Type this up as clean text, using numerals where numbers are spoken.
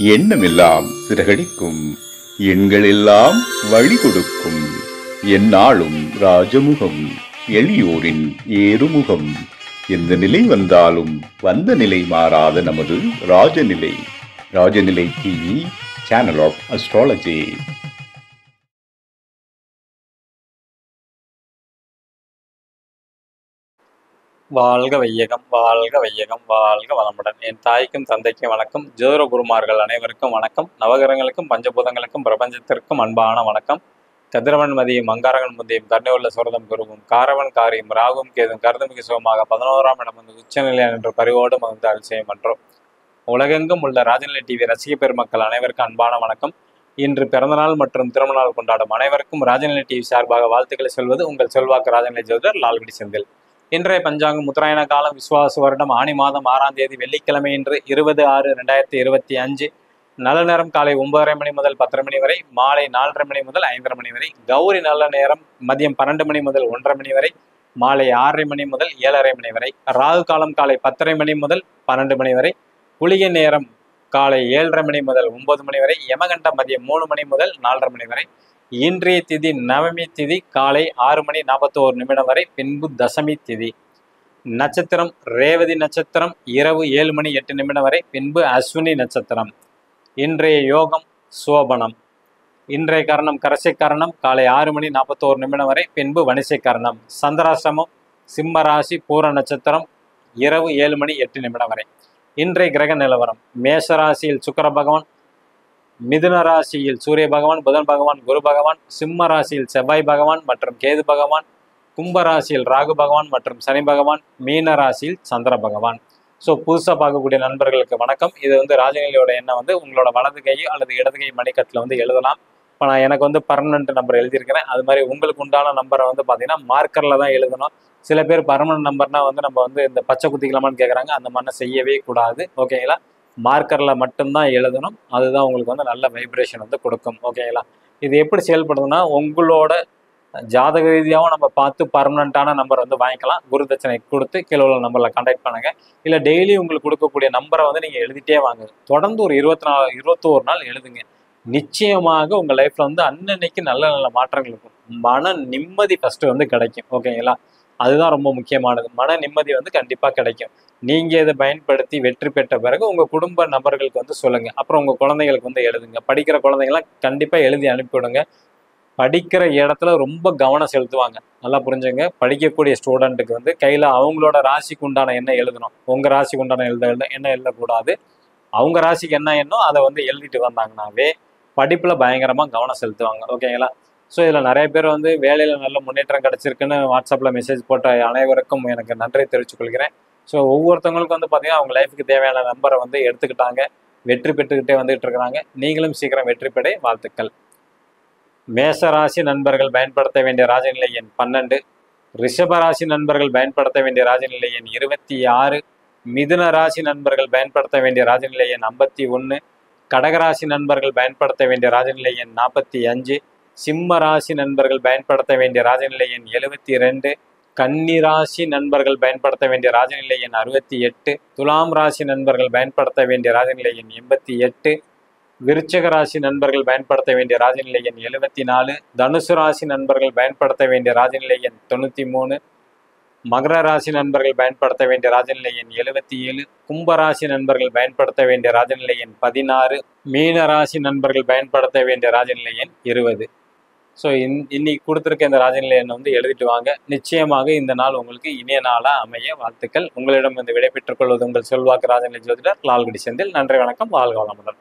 எண்ணமெல்லாம் சிறகடிக்கும், எண்களெல்லாம் வழி கொடுக்கும். எந்நாளும் ராஜமுகம், எளியோரின் ஏறுமுகம். எந்த நிலை வந்தாலும் வந்த நிலை மாறாத நமது Rajanilai. Rajanilai TV, channel of astrology. வாழ்க வையகம், வாழ்க வையகம், வாழ்க வளமுடன். என் தாய்க்கும் தந்தைக்கும் வணக்கம். ஜோதிட குருமார்கள் அனைவருக்கும் வணக்கம். நவகிரகங்களுக்கும் பஞ்சபூதங்களுக்கும் பிரபஞ்சத்திற்கும் அன்பான வணக்கம். கதிரவன் மதியம் அங்காரகன் முந்தையும் கருணையுள்ள சுரதம் குருவும் காரவன் காரியம் ராகும் கேதும் கருதுமிகு சுகமாக 11ஆம் இடம் வந்து உச்சநிலையான் என்ற பரிவோடு மகிழ்ந்து அரிசியம் என்றோம். உலகெங்கும் உள்ள ராஜநிலை டிவி ரசிக பெருமக்கள் அனைவருக்கும் அன்பான வணக்கம். இன்று பிறந்தநாள் மற்றும் திருமணநாள் கொண்டாடும் அனைவருக்கும் ராஜநிலை டிவி சார்பாக வாழ்த்துக்களை சொல்வது உங்கள் செல்வாக்கு ராஜநிலை ஜோதிடர் லால்குடி செந்தில். இன்றைய பஞ்சாங்கம் உத்தராயண காலம் விசுவாச வருடம் ஆனி மாதம் 6ஆம் தேதி வெள்ளிக்கிழமை இன்று 20/6/2025. நல்ல நேரம் காலை 9:30 மணி முதல் 10:30 மணி வரை, மாலை 4:30 மணி முதல் 5:30 மணி வரை. கௌரி நல்ல நேரம் மதியம் 12 மணி முதல் 1:30 மணி வரை, மாலை 6:30 மணி முதல் 7:30 மணி வரை. ராகு காலம் காலை 10:30 மணி முதல் 12 மணி வரை. குளிகை நேரம் காலை 7:30 மணி முதல் 9 மணி வரை. யமகண்டம் மதியம் 3 மணி முதல் 4:30 மணி வரை. இன்றைய திதி நவமி திதி காலை 6:41 வரை, பின்பு தசமி திதி. நட்சத்திரம் ரேவதி நட்சத்திரம் இரவு 7:08 வரை, பின்பு அஸ்வினி நட்சத்திரம். இன்றைய யோகம் சோபனம். இன்றைய கரணம் கரசை கரணம் காலை 6:41 வரை, பின்பு வணிசை கரணம். சந்திராசிரமம் சிம்ம ராசி பூர நட்சத்திரம் இரவு 7:08 வரை. இன்றைய கிரக நிலவரம்: மேஷ ராசியில் சுக்கிர பகவான், மிதுன ராசியில் சூரிய பகவான், புதன் பகவான், குரு பகவான், சிம்ம ராசியில் செவ்வாய் பகவான் மற்றும் கேது பகவான், கும்ப ராசியில் ராகு பகவான் மற்றும் சனி பகவான், மீன ராசியில் சந்திர பகவான். ஸோ புதுசாக பார்க்கக்கூடிய நண்பர்களுக்கு வணக்கம். இது வந்து ராஜநிலையோட எண்ணம் வந்து உங்களோட வலது கை அல்லது இடது கை மணிக்கட்டில் வந்து எழுதலாம். இப்போ நான் எனக்கு வந்து பர்மனன்ட் நம்பர் எழுதியிருக்கிறேன். அது மாதிரி உங்களுக்கு உண்டான நம்பரை வந்து பார்த்தீங்கன்னா மார்க்கரில் தான் எழுதணும். சில பேர் பர்மனன்ட் நம்பர்னால் வந்து நம்ம வந்து இந்த பச்சை குத்திக்கலாமான்னு கேட்குறாங்க. அந்த மாதிரி செய்யவே கூடாது, ஓகேங்களா? மார்க்கரில் மட்டும்தான் எழுதணும். அதுதான் உங்களுக்கு வந்து நல்ல வைப்ரேஷன் வந்து கொடுக்கும், ஓகேங்களா? இது எப்படி செயல்படுதுன்னா, உங்களோட ஜாதக ரீதியாகவும் நம்ம பார்த்து பர்மனண்ட்டான நம்பர் வந்து வாங்கிக்கலாம். குரு தட்சணை கொடுத்து கீழே உள்ள நம்பரில் கான்டாக்ட் பண்ணுங்கள். இல்லை டெய்லி உங்களுக்கு கொடுக்கக்கூடிய நம்பரை வந்து நீங்கள் எழுதிட்டே வாங்க. தொடர்ந்து ஒரு 21 நாள் எழுதுங்க. நிச்சயமாக உங்கள் லைஃப்பில் வந்து அன்னன்னைக்கு நல்ல நல்ல மாற்றங்கள் இருக்கும். மன நிம்மதி ஃபஸ்ட்டு வந்து கிடைக்கும், ஓகேங்களா? அதுதான் ரொம்ப முக்கியமானது. மன நிம்மதி வந்து கண்டிப்பாக கிடைக்கும். நீங்கள் இதை பயன்படுத்தி வெற்றி பெற்ற பிறகு உங்கள் குடும்ப நபர்களுக்கு வந்து சொல்லுங்கள். அப்புறம் உங்கள் குழந்தைங்களுக்கு வந்து எழுதுங்க. படிக்கிற குழந்தைங்களாம் கண்டிப்பாக எழுதி அனுப்பிவிடுங்க. படிக்கிற இடத்துல ரொம்ப கவனம் செலுத்துவாங்க. நல்லா புரிஞ்சுங்க. படிக்கக்கூடிய ஸ்டூடெண்ட்டுக்கு வந்து கையில் அவங்களோட ராசிக்கு உண்டான என்ன எழுதணும். உங்கள் ராசிக்கு உண்டான என்ன எழுதக்கூடாது. அவங்க ராசிக்கு என்ன எண்ணோ அதை வந்து எழுதிட்டு வந்தாங்கன்னாவே படிப்பில் பயங்கரமாக கவனம் செலுத்துவாங்க, ஓகேங்களா? ஸோ இதில் நிறைய பேர் வந்து வேலையில் நல்ல முன்னேற்றம் கிடச்சிருக்குன்னு வாட்ஸ்அப்பில் மெசேஜ் போட்ட அனைவருக்கும் எனக்கு நன்றி தெரிவித்துக் கொள்கிறேன். ஸோ ஒவ்வொருத்தவங்களுக்கும் வந்து பார்த்தீங்கன்னா அவங்க லைஃபுக்கு தேவையான நம்பரை வந்து எடுத்துக்கிட்டாங்க, வெற்றி பெற்றுக்கிட்டே வந்துகிட்டு இருக்கிறாங்க. நீங்களும் சீக்கிரம் வெற்றி பெற வாழ்த்துக்கள். மேசராசி நண்பர்கள் பயன்படுத்த வேண்டிய ராஜநிலை எண் 12. ரிஷபராசி நண்பர்கள் பயன்படுத்த வேண்டிய ராஜநிலை எண் 26. மிதுன ராசி நண்பர்கள் பயன்படுத்த வேண்டிய ராஜநிலை எண் 51. கடகராசி நண்பர்கள் பயன்படுத்த வேண்டிய ராஜநிலை எண் 45. சிம்ம ராசி நண்பர்கள் பயன்படுத்த வேண்டிய ராஜநிலை எண் 72. கன்னி ராசி நண்பர்கள் பயன்படுத்த வேண்டிய ராஜநிலை எண் 68. துலாம் ராசி நண்பர்கள் பயன்படுத்த வேண்டிய ராஜநிலை எண் 88. விருச்சக ராசி நண்பர்கள் பயன்படுத்த வேண்டிய ராஜநிலை எண் 74. தனுசு ராசி நண்பர்கள் பயன்படுத்த வேண்டிய ராஜநிலை எண் 93. மகர ராசி நண்பர்கள் பயன்படுத்த வேண்டிய ராஜநிலை எண் 77. கும்பராசி நண்பர்கள் பயன்படுத்த வேண்டிய ராஜநிலை எண் 16. மீன ராசி நண்பர்கள் பயன்படுத்த வேண்டிய ராஜநிலை எண் 20. ஸோ இன்னைக்கு கொடுத்துருக்க இந்த ராஜநிலை எண்ணை வந்து எழுதிட்டு வாங்க. நிச்சயமாக இந்த நாள் உங்களுக்கு இனிய நாளாக அமைய வாழ்த்துக்கள். உங்களிடம் இந்த விடை பெற்றுக் கொள்வது உங்கள் செல்வாக்கு ராஜநிலை ஜோதிடர் லால்குடி செந்தில். நன்றி, வணக்கம், வாழ்க வளமுடன்.